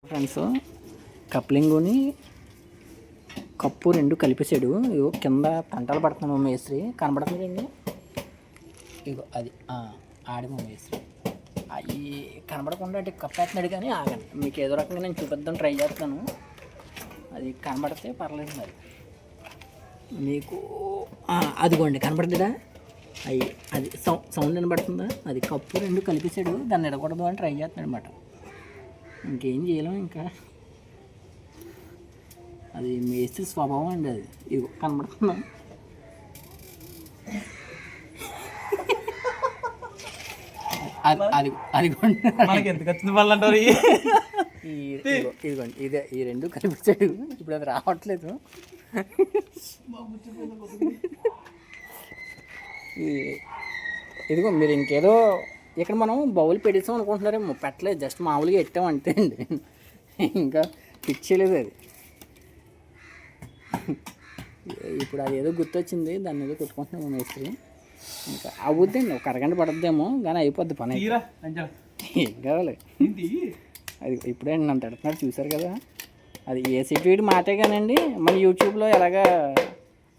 Friends కప్లింగుని cup రెండు కలిపేసాడు. ఇగో కింద తంటలు పడుతున్నాడు మేస్త్రి, కనబడుతుందండి. ఇగో అది ఆడిమో మేస్త్రి అవి కనబడకుండా అంటే కప్పేస్తున్నాడు. కానీ ఆగండి, మీకు ఏదో రకంగా నేను చూపిద్దాం ట్రై చేస్తాను. అది కనబడితే పర్లేదు. మరి మీకు అదిగోండి కనబడుతుందా? అది సౌండ్ వినబడుతుందా? అది కప్పు రెండు కలిపేసాడు, దాన్ని ఎడకూడదు అని ట్రై చేస్తున్నాడు అనమాట. ఇంకేం చేయలేము. ఇంకా అది మేస్త్రి స్వభావం అండి. అది ఇగో కనబడుతుందా? మనకి ఎందుకు వచ్చింది వాళ్ళంటారు. ఇదిగోండి ఇదే ఈ రెండు కనిపించాడు. ఇప్పుడు అది రావట్లేదు. ఇదిగో మీరు ఇంకేదో ఇక్కడ మనం బౌల్ పెట్టేసాం అనుకుంటున్నారేమో. పెట్టలేదు, జస్ట్ మామూలుగా ఎట్టాం అంతే అండి. ఇంకా ఫిక్స్ చేయలేదు. అది ఇప్పుడు అది ఏదో గుర్తొచ్చింది, దాన్ని ఏదో కొట్టుకుంటున్నాము మేస్త్రి. ఇంకా అవుద్దండి, ఒక అరగంట పడుద్దేమో కానీ అయిపోద్ది పని. ఏం కావాలి అది ఇప్పుడే నన్ను తడుతున్నాడు, చూసారు కదా. అది ఏ సిటీ మాటే కానండి, మన యూట్యూబ్లో ఎలాగా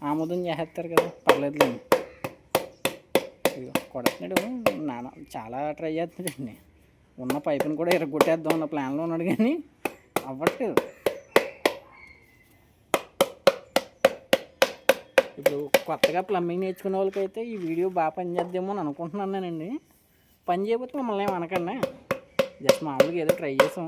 ఆమోదం చేసేస్తారు కదా, పర్లేదులేండి. ఇదిగో కొడుతున్నాడు నాన్న, చాలా ట్రై చేస్తున్నాడండి. ఉన్న పైపుని కూడా ఇరగొట్టేద్దాం ఉన్న ప్లాన్లో ఉన్నాడు కానీ అవ్వట్లేదు. ఇప్పుడు కొత్తగా ప్లంబింగ్ నేర్చుకునే వాళ్ళకైతే ఈ వీడియో బాగా పనిచేద్దామో అని అనుకుంటున్నాను నేనండి. పని చేయకపోతే మమ్మల్ని ఏమి అనకండి, జస్ట్ మామూలుగా ఏదో ట్రై చేసాం.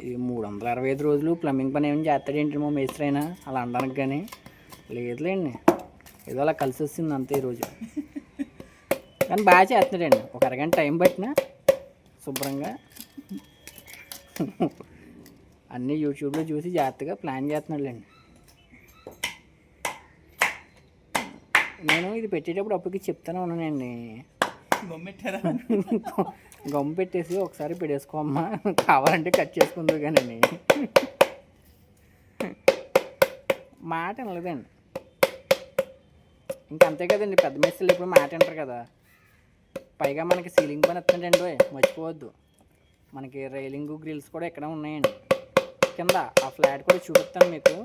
ఇది 365 రోజులు ప్లంబింగ్ పని ఏమైనా చేస్తాడేంటి మా మేస్త్రి అయినా అలా అనడానికి. కానీ లేదులేండి, ఏదో అలా కలిసి వస్తుంది అంతే ఈరోజు. కానీ బాగా చేస్తున్నాడండి, ఒక అరగంట టైం పట్టినా శుభ్రంగా అన్నీ యూట్యూబ్లో చూసి జాగ్రత్తగా ప్లాన్ చేస్తున్నాడులేండి. నేను ఇది పెట్టేటప్పుడు అప్పటికి చెప్తానే ఉన్నానండి, గమ్ పెట్టేసి ఒకసారి పెట్టేసుకోమ్మా, కావాలంటే కట్ చేసుకుందరు. కానీ మాట వినలేదండి. ఇంకంతే కదండి, పెద్ద మేస్త్రీలు ఇప్పుడు మాట వింటారు కదా. పైగా మనకి సీలింగ్ పని వస్తుందండి, మర్చిపోవద్దు. మనకి రైలింగ్ గ్రిల్స్ కూడా ఇక్కడ ఉన్నాయండి. కింద ఆ ఫ్లాట్ కూడా చూపిస్తాను మీకు,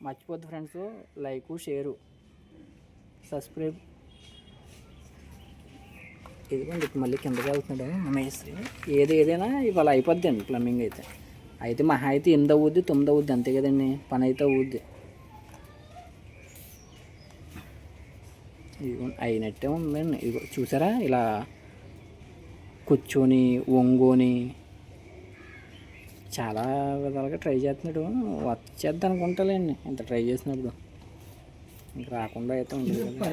మర్చిపోద్దు ఫ్రెండ్స్. Like, share, subscribe. ఇదిగోండి ఇప్పుడు మళ్ళీ కిందకి వెళ్తున్నాడు మేస్త్రి. ఏదైనా ఇవాళ అయిపోద్ది అండి ప్లంబింగ్ అయితే మహా అయితే 8 అవుద్ది 9 అవుద్ది అంతే కదండి, పని అయితే అవుద్ది. ఇదిగో అయినట్టే ఉందండి. ఇదిగో చూసారా, ఇలా కూర్చొని వంగోని చాలా విధాలుగా ట్రై చేస్తున్నాడు. వచ్చేద్ది అనుకుంటాలేండి ఇంత ట్రై చేసినప్పుడు. ఇంక రాకుండా అయితే ఉండదు కదా.